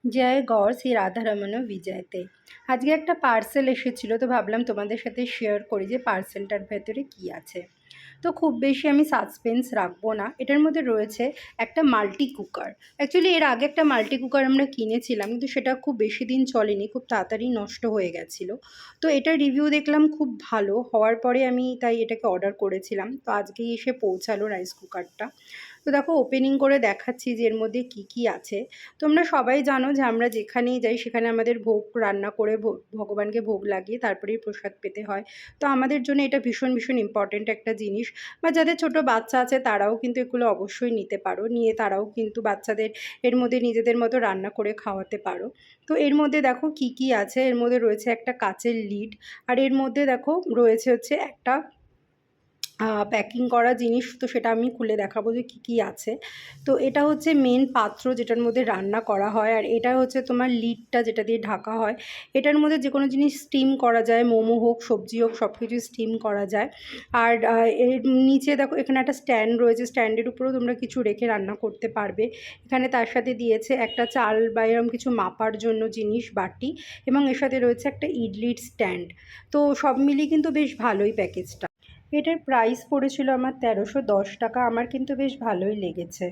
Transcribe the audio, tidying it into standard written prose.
জয় গৌর শ্রী রাধারমণ বিজয়তে। আজকে একটা পার্সেল এসেছিলো, তো ভাবলাম তোমাদের সাথে শেয়ার করি যে পার্সেলটার ভেতরে কি আছে। তো খুব বেশি আমি সাসপেন্স রাখবো না। এটার মধ্যে রয়েছে একটা মাল্টি কুকার। অ্যাকচুয়ালি এর আগে একটা মাল্টি কুকার আমরা কিনেছিলাম, কিন্তু সেটা খুব বেশি দিন চলেনি, খুব তাড়াতাড়ি নষ্ট হয়ে গেছিলো। তো এটার রিভিউ দেখলাম খুব ভালো হওয়ার পরে আমি তাই এটাকে অর্ডার করেছিলাম। তো আজকেই এসে পৌঁছালো রাইস কুকারটা। তো দেখো, ওপেনিং করে দেখাচ্ছি যে এর মধ্যে কি কি আছে। তোমরা সবাই জানো যে আমরা যেখানেই যাই সেখানে আমাদের ভোগ রান্না করে ভগবানকে ভোগ লাগিয়ে তারপরেই প্রসাদ পেতে হয়। তো আমাদের জন্য এটা ভীষণ ভীষণ ইম্পর্ট্যান্ট একটা জিনিস। বা যাদের ছোট বাচ্চা আছে তারাও কিন্তু এগুলো অবশ্যই নিতে পারো, নিয়ে তারাও কিন্তু বাচ্চাদের এর মধ্যে নিজেদের মতো রান্না করে খাওয়াতে পারো। তো এর মধ্যে দেখো কি কি আছে। এর মধ্যে রয়েছে একটা কাচের লিড, আর এর মধ্যে দেখো রয়েছে হচ্ছে একটা প্যাকিং করা জিনিস। তো সেটা আমি খুলে দেখাবো যে কী কী আছে। তো এটা হচ্ছে মেন পাত্র যেটার মধ্যে রান্না করা হয়, আর এটা হচ্ছে তোমার লিডটা যেটা দিয়ে ঢাকা হয়। এটার মধ্যে যে কোনো জিনিস স্টিম করা যায়, মোমো হোক সবজি হোক সব কিছুই স্টিম করা যায়। আর এর নিচে দেখো এখানে একটা স্ট্যান্ড রয়েছে, স্ট্যান্ডের উপরেও তোমরা কিছু রেখে রান্না করতে পারবে। এখানে তার সাথে দিয়েছে একটা চাল বা এরকম কিছু মাপার জন্য জিনিস, বাটি, এবং এর সাথে রয়েছে একটা ইডলির স্ট্যান্ড। তো সব মিলিয়ে কিন্তু বেশ ভালোই প্যাকেজটা। এটার প্রাইস পড়েছিল আমার ১৩১০ টাকা। আমার কিন্তু বেশ ভালোই লেগেছে।